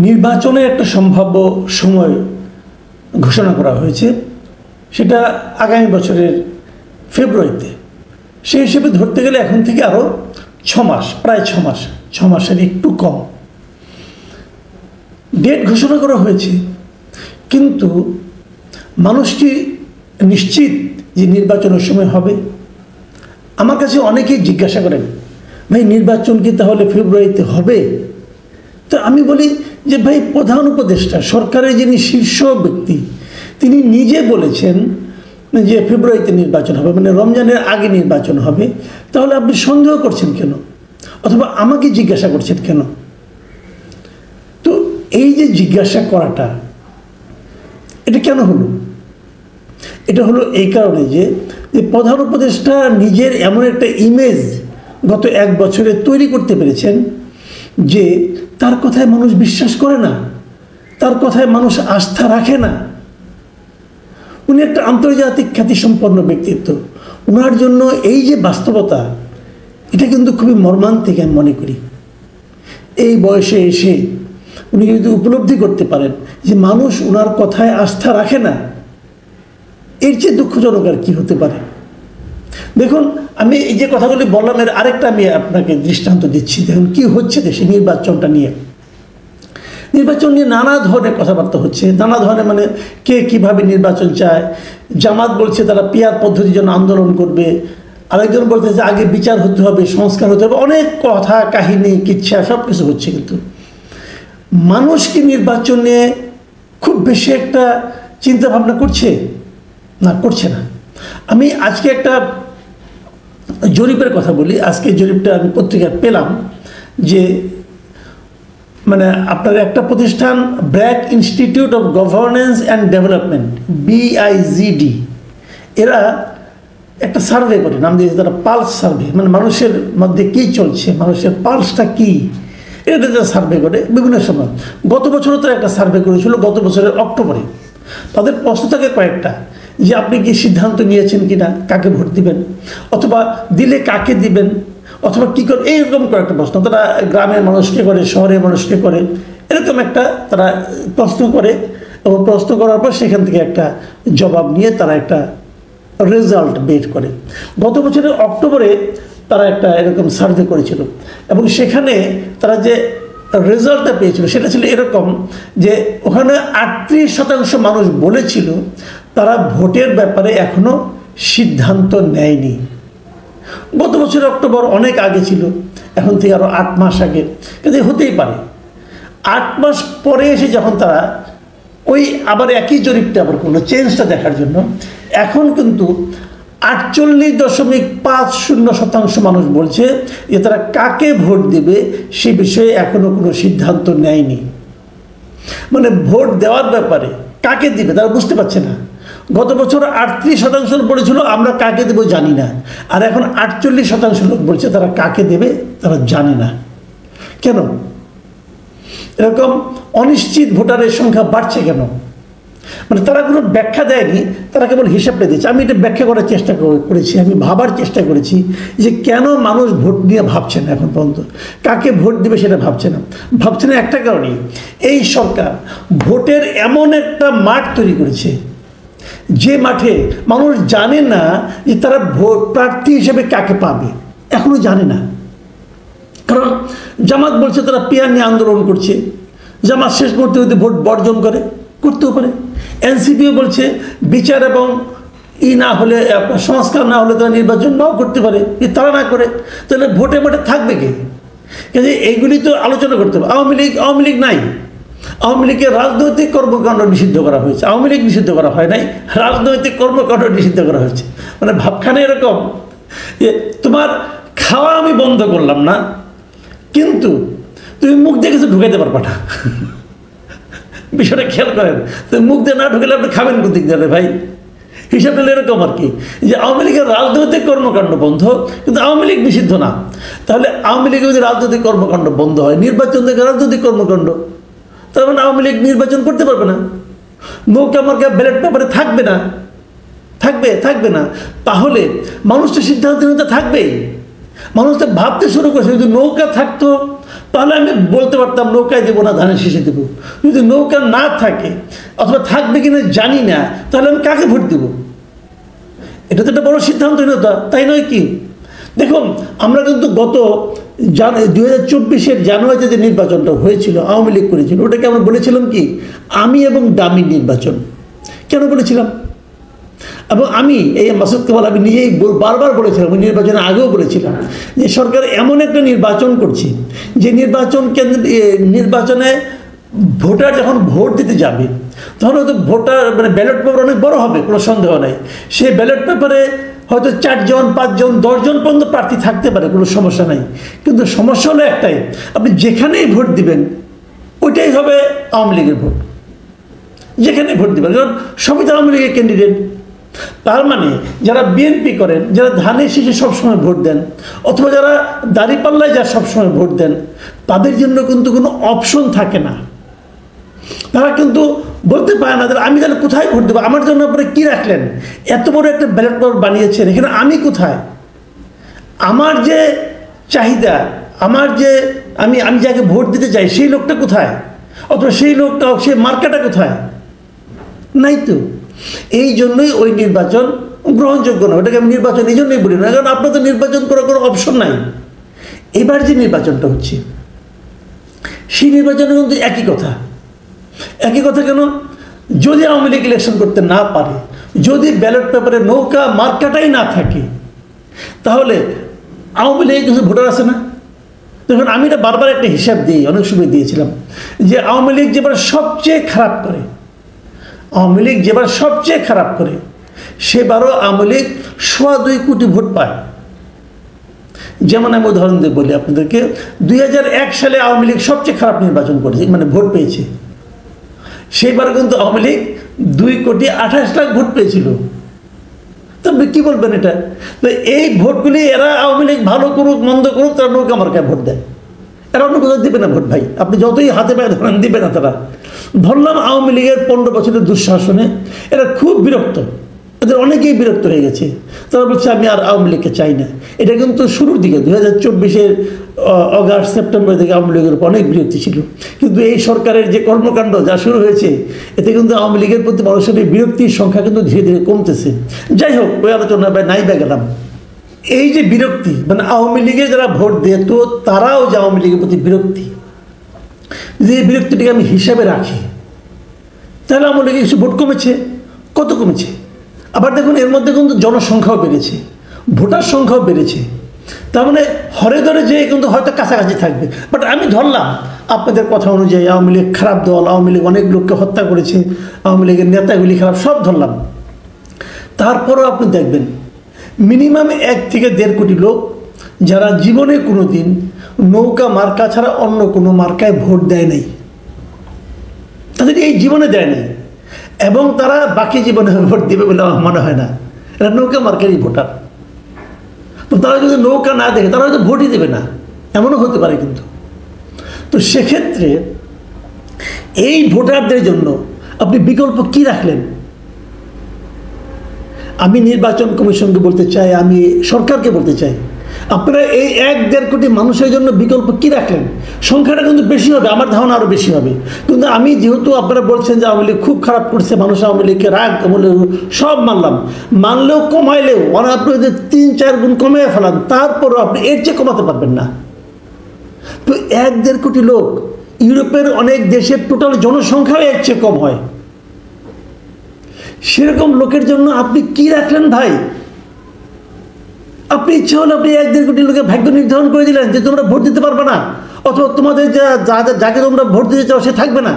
নির্বাচনের একটা সম্ভাব্য সময় ঘোষণা করা হয়েছে, সেটা আগামী বছরের ফেব্রুয়ারিতে। সেই হিসেবে ধরতে গেলে এখন থেকে আরও 6 মাস, প্রায় 6 মাস, 6 মাসের একটু কম ডেট ঘোষণা করা হয়েছে। কিন্তু মানুষ কি নিশ্চিত যে নির্বাচনের সময় হবে? আমার কাছে অনেকেই জিজ্ঞাসা করেন, ভাই নির্বাচন কি তাহলে ফেব্রুয়ারিতে হবে? তো আমি বলি যে ভাই, প্রধান উপদেষ্টা সরকারের যিনি শীর্ষ ব্যক্তি, তিনি নিজে বলেছেন যে ফেব্রুয়ারিতে নির্বাচন হবে, মানে রমজানের আগে নির্বাচন হবে। তাহলে আপনি সন্দেহ করছেন কেন, অথবা আমাকে জিজ্ঞাসা করছেন কেন? তো এই যে জিজ্ঞাসা করাটা, এটা কেন হলো? এটা হলো এই কারণে যে প্রধান উপদেষ্টা নিজের এমন একটা ইমেজ গত 1 বছরে তৈরি করতে পেরেছেন যে তার কথায় মানুষ বিশ্বাস করে না, তার কথায় মানুষ আস্থা রাখে না। উনি একটা আন্তর্জাতিক খ্যাতিসম্পন্ন ব্যক্তিত্ব। ওনার জন্য এই যে বাস্তবতা, এটা কিন্তু খুবই মর্মান্তিক আমি মনে করি। এই বয়সে এসে উনি যদি উপলব্ধি করতে পারেন যে মানুষ ওনার কথায় আস্থা রাখে না, এর চেয়ে দুঃখজনক আর কি হতে পারে? দেখুন, আমি এই যে কথাগুলি বললাম, এর আরেকটা আমি আপনাকে দৃষ্টান্ত দিচ্ছি। দেখুন কি হচ্ছে দেশে নির্বাচনটা নিয়ে। নির্বাচন নিয়ে নানা ধরনের কথাবার্তা হচ্ছে, নানা ধরনের, মানে কে কীভাবে নির্বাচন চায়। জামাত বলছে তারা পিয়ার পদ্ধতির জন্য আন্দোলন করবে, আরেকজন বলতে যে আগে বিচার হতে হবে, সংস্কার হতে হবে, অনেক কথা কাহিনী কিচ্ছা সব কিছু হচ্ছে। কিন্তু মানুষ কি নির্বাচন নিয়ে খুব বেশি একটা চিন্তা ভাবনা করছে? না, করছে না। আমি আজকে একটা জরিপের কথা বলি। আজকে জরিপটা আমি পত্রিকায় পেলাম যে মানে আপনার একটা প্রতিষ্ঠান, BRAC institute of governance and development, BIGD, এরা একটা সার্ভে করে, নাম দিয়েছে তারা পালস সার্ভে, মানে মানুষের মধ্যে কী চলছে, মানুষের পালসটা কী, এটা তারা সার্ভে করে বিভিন্ন সময়। গত বছরও তারা একটা সার্ভে করেছিল, গত বছরের অক্টোবরে। তাদের প্রশ্ন থাকে কয়েকটা, যে আপনি কি সিদ্ধান্ত নিয়েছেন কি না, কাকে ভোট দিবেন, অথবা দিলে কাকে দিবেন, অথবা কী করে, এইরকম কয়েকটা প্রশ্ন। তারা গ্রামের মানুষকে করে, শহরের মানুষকে করে, এরকম একটা তারা প্রশ্ন করে, এবং প্রশ্ন করার পর সেখান থেকে একটা জবাব নিয়ে তারা একটা রেজাল্ট বের করে। গত বছরের অক্টোবরে তারা একটা এরকম সার্ভে করেছিল, এবং সেখানে তারা যে রেজাল্টটা পেয়েছিল সেটা ছিল এরকম যে ওখানে 38% মানুষ বলেছিল তারা ভোটের ব্যাপারে এখনও সিদ্ধান্ত নেয়নি। গত বছরের অক্টোবর অনেক আগে ছিল, এখন থেকে আরও 8 মাস আগে, কিন্তু হতেই পারে। 8 মাস পরে এসে যখন তারা ওই আবার একই জরিপটা আবার করলো চেঞ্জটা দেখার জন্য, এখন কিন্তু 48.50% মানুষ বলছে যে তারা কাকে ভোট দেবে সে বিষয়ে এখনও কোনো সিদ্ধান্ত নেয়নি। মানে ভোট দেওয়ার ব্যাপারে কাকে দিবে তারা বুঝতে পারছে না। গত বছর 38% বলেছিল আমরা কাকে দেবো জানি না, আর এখন 48% লোক বলছে তারা কাকে দেবে তারা জানে না। কেন এরকম অনিশ্চিত ভোটারের সংখ্যা বাড়ছে কেন? মানে তারা কোনো ব্যাখ্যা দেয়নি, তারা কেবল হিসাবটা দিয়েছে। আমি এটা ব্যাখ্যা করার চেষ্টা করেছি, আমি ভাবার চেষ্টা করেছি যে কেন মানুষ ভোট নিয়ে ভাবছে না এখন পর্যন্ত, কাকে ভোট দেবে সেটা ভাবছে না। ভাবছে না একটা কারণেই, এই সরকার ভোটের এমন একটা মাঠ তৈরি করেছে যে মাঠে মানুষ জানে না যে তারা ভোট প্রার্থী হিসেবে কাকে পাবে, এখনও জানে না। কারণ জামাত বলছে তারা পিয়ার নিয়ে আন্দোলন করছে, জামাত শেষ মুহূর্তে যদি ভোট বর্জন করতেও পারে। এনসিপিও বলছে বিচার এবং না হলে সংস্কার না হলে তারা নির্বাচন নাও করতে পারে। তারা না করে তাহলে ভোটে ভোটে থাকবে কে? কিন্তু এইগুলি তো আলোচনা করতে হবে। আওয়ামী লীগ নাই, আওয়ামী লীগের রাজনৈতিক কর্মকাণ্ড নিষিদ্ধ করা হয়েছে, আওয়ামী লীগ নিষিদ্ধ করা হয় নাই, রাজনৈতিক কর্মকাণ্ড নিষিদ্ধ করা হয়েছে। মানে ভাবখানে এরকম যে তোমার খাওয়া আমি বন্ধ করলাম না, কিন্তু তুমি মুখ দিয়ে কিছু ঢুকাইতে পারবা না। বিষয়টা খেয়াল করেন, তুমি মুখ দিয়ে না ঢুকালে আপনি খাবেন কোন দিক দিয়ে ভাই? হিসাব নিলে এরকম আর কি, যে আওয়ামী লীগের রাজনৈতিক কর্মকাণ্ড বন্ধ, কিন্তু আওয়ামী লীগ নিষিদ্ধ না। তাহলে আওয়ামী লীগের যদি রাজনৈতিক কর্মকাণ্ড বন্ধ হয়, নির্বাচন থেকে রাজনৈতিক কর্মকাণ্ড, তার মানে আওয়ামী লীগ নির্বাচন করতে পারবে না, নৌকা মার্কা ব্যালট পেপারে থাকবে না, থাকবে না। তাহলে মানুষ তো সিদ্ধান্ত নিতে থাকবেই। মানুষ তো ভাবতে শুরু করেছে যদি নৌকা থাকতো তাহলে আমি বলতে পারতাম নৌকায় দেবো না ধানের শীষে দেবো। যদি নৌকা না থাকে অথবা থাকবে কিনা জানি না, তাহলে আমি কাকে ভোট দেবো? এটা তো একটা বড় সিদ্ধান্তহীনতা, তাই নয় কি? দেখুন, আমরা কিন্তু গত 2024-এর জানুয়ারিতে যে নির্বাচনটা হয়েছিল, আওয়ামী লীগ করেছিল, ওটাকে আমরা বলেছিলাম কি আমি এবং দামি নির্বাচন। কেন বলেছিলাম? এবং আমি এই মাসুদ কেবল আমি নিজেই বারবার বলেছিলাম, ওই নির্বাচনের আগেও বলেছিলাম যে সরকার এমন একটা নির্বাচন করছে যে নির্বাচনে ভোটার যখন ভোট দিতে যাবে তখন হয়তো ভোটার মানে ব্যালট পেপার অনেক বড় হবে, কোনো সন্দেহ নাই। সেই ব্যালট পেপারে হয়তো 4 জন 5 জন 10 জন পর্যন্ত প্রার্থী থাকতে পারে, কোনো সমস্যা নাই। কিন্তু সমস্যা হলো একটাই, আপনি যেখানেই ভোট দিবেন ওইটাই হবে আওয়ামী লীগের ভোট, যেখানেই ভোট দিবেন, কারণ সবই তো আওয়ামী লীগের ক্যান্ডিডেট। তার মানে যারা বিএনপি করেন, যারা ধানের শীষে সবসময় ভোট দেন, অথবা যারা দাঁড়িপাল্লায় যা সবসময় ভোট দেন, তাদের জন্য কিন্তু কোনো অপশন থাকে না। তারা কিন্তু বলতে পারে না আমি তাহলে কোথায় ভোট দেবো, আমার জন্য আপনারা কী রাখলেন, এত বড় একটা ব্যালট পেপার বানিয়েছেন, এখানে আমি কোথায়, আমার যে চাহিদা, আমার যে আমি যাকে ভোট দিতে চাই সেই লোকটা কোথায়, অথবা সেই লোকটা সেই মার্কাটা কোথায়, নাই তো। এই জন্যই ওই নির্বাচন গ্রহণযোগ্য না। ওটাকে আমি নির্বাচন এই জন্যই বলি না, কারণ আপনার তো নির্বাচন করার কোনো অপশন নাই। এবার যে নির্বাচনটা হচ্ছে সেই নির্বাচনে কিন্তু একই কথা কেন, যদি আওয়ামী লীগ ইলেকশন করতে না পারে, যদি ব্যালট পেপারে নৌকা মার্কাটাই না থাকে, তাহলে আওয়ামী লীগের কিছু ভোটার আছে না? দেখুন, আমি এটা বারবার একটা হিসাব দিই, অনেক সময় দিয়েছিলাম, যে আওয়ামী লীগ যেবার সবচেয়ে খারাপ করে, সেবারও আওয়ামী লীগ 2.25 কোটি ভোট পায়। যেমন আমি উদাহরণ দিয়ে বলি আপনাদেরকে, 2001 সালে আওয়ামী লীগ সবচেয়ে খারাপ নির্বাচন করেছে, মানে ভোট পেয়েছে। সেইবার কিন্তু আওয়ামী লীগ 2,28,00,000 ভোট পেয়েছিল। তবে কি বলবেন এটা? তো এই ভোটগুলি এরা আওয়ামী লীগ ভালো করুক মন্দ করুক, তারা নৌকা মার্কায় ভোট দেয়। এরা অন্য কোথাও দিবে না ভোট, ভাই। আপনি যতই হাতে পায়ে ধরেন, দিবে না তারা। ধরলাম আওয়ামী লীগের 15 বছরের দুঃশাসনে এরা খুব বিরক্ত, এদের অনেকেই বিরক্ত হয়ে গেছে। তারা বলছে আমি আর আওয়ামী লীগকে চাই না। এটা কিন্তু শুরুর দিকে 2024-এর অগাস্ট সেপ্টেম্বর থেকে আওয়ামী লীগের উপর অনেক বিরক্তি ছিল। কিন্তু এই সরকারের যে কর্মকাণ্ড যা শুরু হয়েছে, এতে কিন্তু আওয়ামী লীগের প্রতি মানুষের বিরক্তির সংখ্যা কিন্তু ধীরে ধীরে কমতেছে। যাই হোক, ওই আলোচনা নাই বা গেলাম। এই যে বিরক্তি, মানে আওয়ামী লীগের যারা ভোট দেয়, তো তারাও যে আওয়ামী লীগের প্রতি বিরক্তি, যে বিরক্তিটিকে আমি হিসাবে রাখি, তাহলে আওয়ামী লীগের কিছু ভোট কমেছে। কত কমেছে? আবার দেখুন, এর মধ্যে কিন্তু জনসংখ্যাও বেড়েছে, ভোটার সংখ্যাও বেড়েছে। তার মানে হরে ধরে যে কিন্তু হয়তো কাছাকাছি থাকবে। বাট আমি ধরলাম আপনাদের কথা অনুযায়ী আওয়ামী লীগ খারাপ দল, আওয়ামী লীগ অনেক লোককে হত্যা করেছে, আওয়ামী লীগের নেতাগুলি খারাপ, সব ধরলাম। তারপরেও আপনি দেখবেন মিনিমাম 1 থেকে 1.5 কোটি লোক যারা জীবনে কোনো দিন নৌকা মার্কা ছাড়া অন্য কোনো মার্কায় ভোট দেয় নাই, তাদের এই জীবনে দেয় নাই, এবং তারা বাকি জীবনে ভোট দেবে বলে আমার মনে হয় না। এরা নৌকা মার্কারই ভোটার। তো তারা যদি নৌকা না দেখে, তারা হয়তো ভোটই দেবে না, এমনও হতে পারে। কিন্তু তো সেক্ষেত্রে এই ভোটারদের জন্য আপনি বিকল্প কি রাখলেন? আমি নির্বাচন কমিশনকে বলতে চাই, আমি সরকারকে বলতে চাই, আপনারা এই 1-1.5 কোটি মানুষের জন্য বিকল্প কি রাখলেন? সংখ্যাটা কিন্তু বেশি হবে, আমার ধারণা আরও বেশি হবে। কিন্তু আমি যেহেতু আপনারা বলছেন যে আওয়ামী লীগ খুব খারাপ করছে, মানুষ আওয়ামী লীগকে রাগ সব মানলেও কমাইলেও আপনি যদি 3-4 গুণ কমিয়ে ফেলান, তারপরেও আপনি এর চেয়ে কমাতে পারবেন না। তো 1-1.5 কোটি লোক, ইউরোপের অনেক দেশের টোটাল জনসংখ্যাও এর চেয়ে কম হয়। সেরকম লোকের জন্য আপনি কি রাখলেন ভাই? আপনি ইচ্ছা হলে আপনি 1-1.5 কোটি লোকের ভাগ্য নির্ধারণ করে দিলেন যে তোমরা ভোট দিতে পারবে না, অথবা তোমাদের যাকে তোমরা ভোট দিতে চাও সে থাকবে না।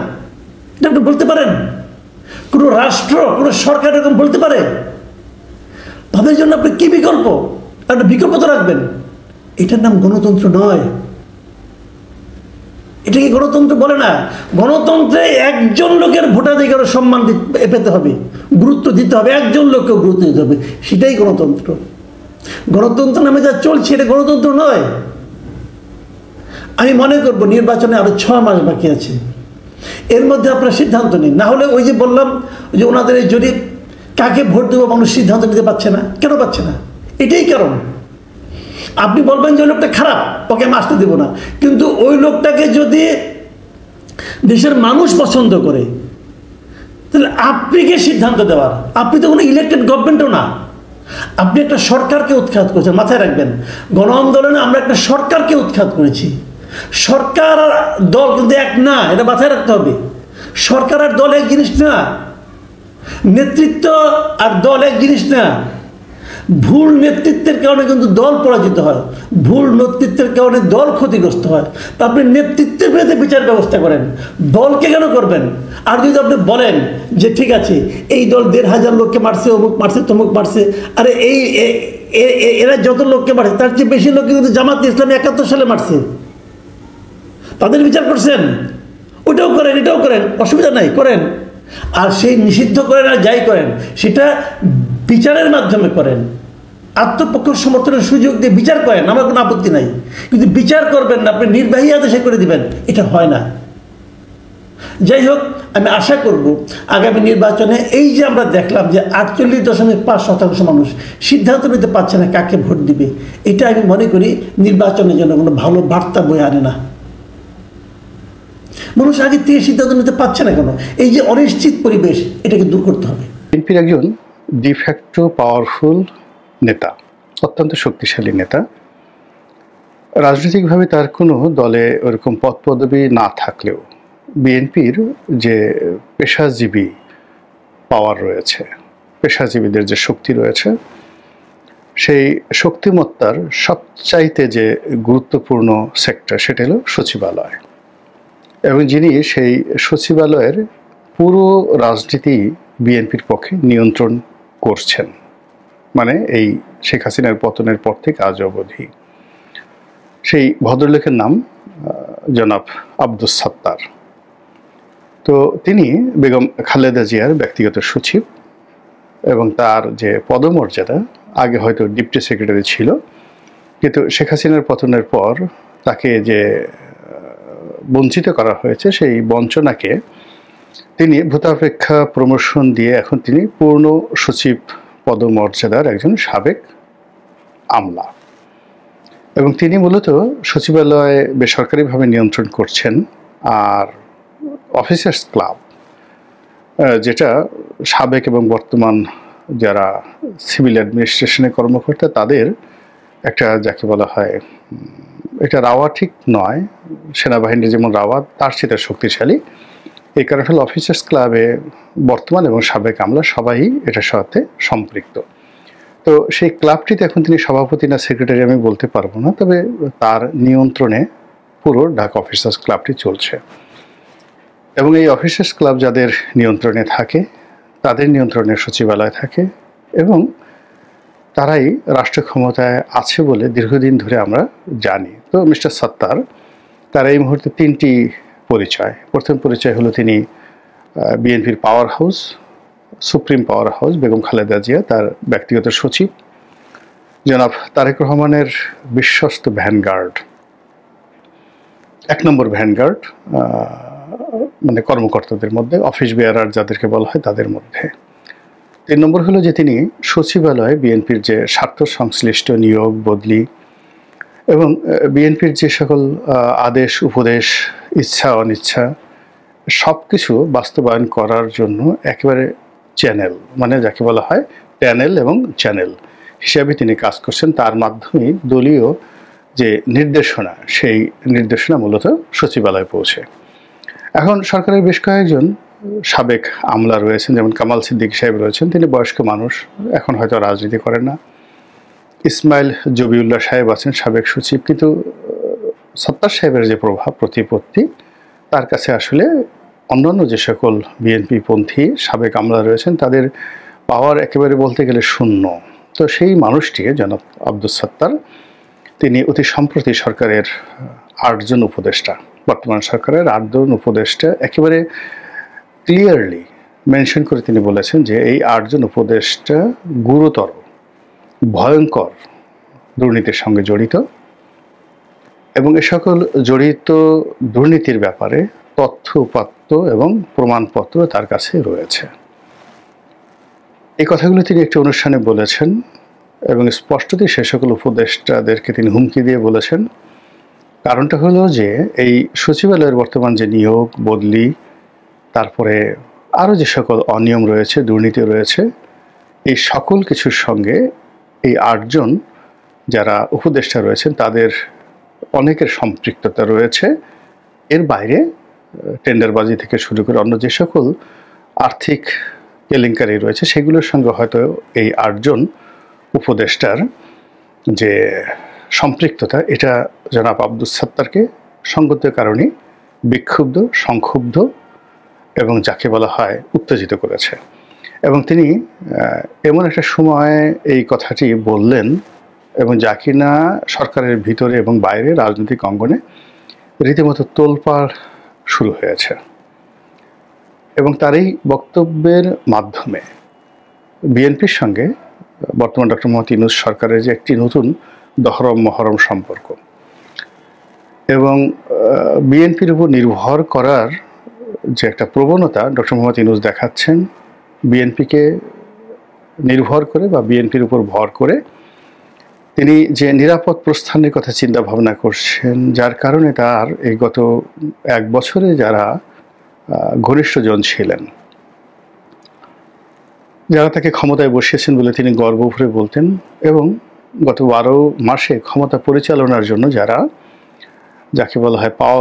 এটা আপনি বলতে পারেন? কোনো রাষ্ট্র, কোনো সরকার এরকম বলতে পারে? তাদের জন্য আপনি কি বিকল্প? একটা বিকল্প তো রাখবেন। এটার নাম গণতন্ত্র নয়। এটাকে গণতন্ত্র বলে না। গণতন্ত্রে একজন লোকের ভোটাধিকারের সম্মান পেতে হবে, গুরুত্ব দিতে হবে, একজন লোককে গুরুত্ব দিতে হবে, সেটাই গণতন্ত্র। গণতন্ত্র নামে যা চলছে এটা গণতন্ত্র নয়। আমি মনে করব নির্বাচনে আরো 6 মাস বাকি আছে, এর মধ্যে আপনারা সিদ্ধান্ত নিন। না হলে ওই যে বললাম যে ওনাদের এই জরিপ, কাকে ভোট দেবো মানুষ সিদ্ধান্ত নিতে পারছে না। কেন পাচ্ছে না? এটাই কারণ। আপনি বলবেন যে ওই লোকটা খারাপ, ওকে আমি আসতে দেবো না, কিন্তু ওই লোকটাকে যদি দেশের মানুষ পছন্দ করে তাহলে আপনি কে সিদ্ধান্ত দেওয়ার? আপনি তো কোনো ইলেকটেড গভর্নমেন্টও না, আপনি একটা সরকারকে উৎখাত করেছেন। মাথায় রাখবেন, গণ আন্দোলনে আমরা একটা সরকারকে উৎখাত করেছি। সরকার আর দল কিন্তু এক না, এটা মাথায় রাখতে হবে। সরকার আর দল এক জিনিস না, নেতৃত্ব আর দল এক জিনিস না। ভুল নেতৃত্বের কারণে কিন্তু দল পরাজিত হয়, ভুল নেতৃত্বের কারণে দল ক্ষতিগ্রস্ত হয়। তা আপনি নেতৃত্বের বিরুদ্ধে বিচার ব্যবস্থা করেন, দলকে কেন করবেন? আর যদি আপনি বলেন যে ঠিক আছে এই দল ১৫০০ লোককে মারছে, অমুক মারছে, তমুক মারছে, আরে এরা যত লোককে মারছে তার চেয়ে বেশি লোককে কিন্তু জামাত ইসলামী ৭১ সালে মারছে, তাদের বিচার করছেন। ওটাও করেন, এটাও করেন, অসুবিধা নাই, করেন। আর সেই নিষিদ্ধ করেন আর যাই করেন সেটা বিচারের মাধ্যমে করেন, আত্মপক্ষ সমর্থনের সুযোগ দিয়ে বিচার করেন, আমার কোনো আপত্তি নাই। কিন্তু বিচার করবেন না, আপনি নির্বাহী আদেশে করে দিবেন, এটা হয় না। যাই হোক, আমি আশা করব আগামী নির্বাচনে এই যে আমরা দেখলাম যে ৪৮.৫% মানুষ সিদ্ধান্ত নিতে পারছে না কাকে ভোট দিবে, এটা আমি মনে করি নির্বাচনের জন্য কোনো ভালো বার্তা বয়ে আনে না। মানুষ আগে থেকে সিদ্ধান্ত নিতে পারছে না কেন? এই যে অনিশ্চিত পরিবেশ, এটাকে দূর করতে হবে। বিএনপির একজন ডিফ্যাক্টো পাওয়ারফুল নেতা, অত্যন্ত শক্তিশালী নেতা। রাজনৈতিকভাবে তার কোনো দলে ওরকম পদ পদবি না থাকলেও বিএনপির যে পেশাজীবী পাওয়ার রয়েছে, পেশাজীবীদের যে শক্তি রয়েছে, সেই শক্তিমত্তার সবচাইতে যে গুরুত্বপূর্ণ সেক্টর সেটা হলো সচিবালয়। এবং যিনি সেই সচিবালয়ের পুরো রাজনীতি বিএনপির পক্ষে নিয়ন্ত্রণ করছেন, মানে এই শেখ হাসিনার পতনের পর থেকে আজ অবধি, সেই ভদ্রলোকের নাম জনাব আব্দুস সাত্তার। তো তিনি বেগম খালেদা জিয়ার ব্যক্তিগত সচিব এবং তার যে পদমর্যাদা, আগে হয়তো ডিপটি সেক্রেটারি ছিল, কিন্তু শেখ হাসিনার পতনের পর তাকে যে বঞ্চিত করা হয়েছে, সেই বঞ্চনাকে তিনি ভূতাপেক্ষা প্রমোশন দিয়ে এখন তিনি পূর্ণ সচিব পদমর্যাদার একজন সাবেক আমলা। এবং তিনি মূলত সচিবালয়ে বেসরকারিভাবে নিয়ন্ত্রণ করছেন। আর অফিসার্স ক্লাব, যেটা সাবেক এবং বর্তমান যারা সিভিল অ্যাডমিনিস্ট্রেশনে কর্মকর্তা, তাদের একটা, যাকে বলা হয়, এটা রাওয়া ঠিক নয়, সেনাবাহিনীর যেমন রাওয়া তার চেয়ে শক্তিশালী। এই কারণে হলো অফিসার্স ক্লাবে বর্তমান এবং সাবেক আমলা সবাই এটার সাথে সম্পৃক্ত। তো সেই ক্লাবটিতে এখন তিনি সভাপতি না সেক্রেটারি আমি বলতে পারবো না, তবে তার নিয়ন্ত্রণে পুরো ঢাকা অফিসার্স ক্লাবটি চলছে। এবং এই অফিসার্স ক্লাব যাদের নিয়ন্ত্রণে থাকে, তাদের নিয়ন্ত্রণে সচিবালয় থাকে, এবং তারাই রাষ্ট্র ক্ষমতায় আছে বলে দীর্ঘদিন ধরে আমরা জানি। তো মিস্টার সাত্তার, তার এই মুহূর্তে ৩টি পরিচয়। প্রথম পরিচয় হলো তিনি বিএনপির power house, supreme power house Begum Khaleda Zia, তার ব্যক্তিগত সচিব। জনাব তারেক রহমানের বিশ্বস্ত ভ্যানগার্ড, ১ নম্বর ভ্যানগার্ড, মানে কর্মকর্তাদের মধ্যে, অফিস বেয়ারার যাদেরকে বলা হয় তাদের মধ্যে। ৩ নম্বর হলো যে তিনি সচিবালয়ে বিএনপির যে স্বার্থ সংশ্লিষ্ট নিয়োগ, বদলি এবং বিএনপির যে সকল আদেশ, উপদেশ, ইচ্ছা অনিচ্ছা সব কিছু বাস্তবায়ন করার জন্য একেবারে চ্যানেল, মানে যাকে বলা হয় প্যানেল এবং চ্যানেল হিসাবে তিনি কাজ করছেন। তার মাধ্যমে দলীয় যে নির্দেশনা, সেই নির্দেশনা মূলত সচিবালয়ে পৌঁছে। এখন সরকারের বেশ কয়েকজন সাবেক আমলা রয়েছেন, যেমন কামাল সিদ্দিকী সাহেব রয়েছেন, তিনি বয়স্ক মানুষ, এখন হয়তো রাজনীতি করেন না। ইসমাইল জবিউল্লাহ সাহেব আছেন সাবেক সচিব, কিন্তু সাত্তার সাহেবের যে প্রভাব প্রতিপত্তি, তার কাছে আসলে অন্যান্য যে সকল বিএনপি পন্থী সাবেক আমলা রয়েছেন তাদের পাওয়ার একেবারে বলতে গেলে শূন্য। তো সেই মানুষটি জনাব আব্দুস সাত্তার, তিনি অতি সম্প্রতি সরকারের ৮ জন উপদেষ্টা, বর্তমান সরকারের ৮ জন উপদেষ্টা একেবারে ক্লিয়ারলি মেনশন করে তিনি বলেছেন যে এই ৮ জন উপদেষ্টা গুরুতর, ভয়ঙ্কর দুর্নীতির সঙ্গে জড়িত, এবং এ সকল জড়িত দুর্নীতির ব্যাপারে তথ্য উপাত্ত এবং প্রমাণপত্র তার কাছে রয়েছে। এই কথাগুলো তিনি একটি অনুষ্ঠানে বলেছেন। এবং স্পষ্টতই সে সকল উপদেষ্টাদেরকে তিনি হুমকি দিয়ে বলেছেন, কারণটা হলো যে এই সচিবালয়ের বর্তমান যে নিয়োগ বদলি, তারপরে আরও যে সকল অনিয়ম রয়েছে, দুর্নীতি রয়েছে, এই সকল কিছুর সঙ্গে এই 8 জন যারা উপদেষ্টা রয়েছেন তাদের অনেকের সম্পৃক্ততা রয়েছে। এর বাইরে টেন্ডারবাজি থেকে শুরু করে অন্য যে সকল আর্থিক কেলেঙ্কারি রয়েছে সেগুলোর সঙ্গে হয়তো এই 8 জন উপদেষ্টার যে সম্পৃক্ততা, এটা জনাব আব্দুস সাত্তারকে সঙ্গত কারণে বিক্ষুব্ধ, সংক্ষুব্ধ এবং যাকে বলা হয় উত্তেজিত করেছে। এবং তিনি এমন একটা সময় এই কথাটি বললেন এবং যা কিনা সরকারের ভিতরে এবং বাইরে রাজনৈতিক অঙ্গনে রীতিমতো তোলপাড় শুরু হয়েছে। এবং তার এই বক্তব্যের মাধ্যমে বিএনপির সঙ্গে বর্তমান ডক্টর মোহাম্মদ ইউনূস সরকারের যে একটি নতুন দহরম মহরম সম্পর্ক এবং বিএনপির উপর নির্ভর করার যে একটা প্রবণতা ডক্টর মোহাম্মদ ইউনূস দেখাচ্ছেন, বিএনপিকে নির্ভর করে বা বিএনপির উপর ভর করে তিনি যে নিরাপদ প্রস্থানের কথা চিন্তা ভাবনা করছেন, যার কারণে তার এই গত 1 বছরে যারা ঘনিষ্ঠজন ছিলেন, যারা তাকে ক্ষমতায় বসিয়েছেন বলে তিনি গর্ব ভরে বলতেন, এবং গত 12 মাসে ক্ষমতা পরিচালনার জন্য যারা যাকে বলা হয় পাওয়ার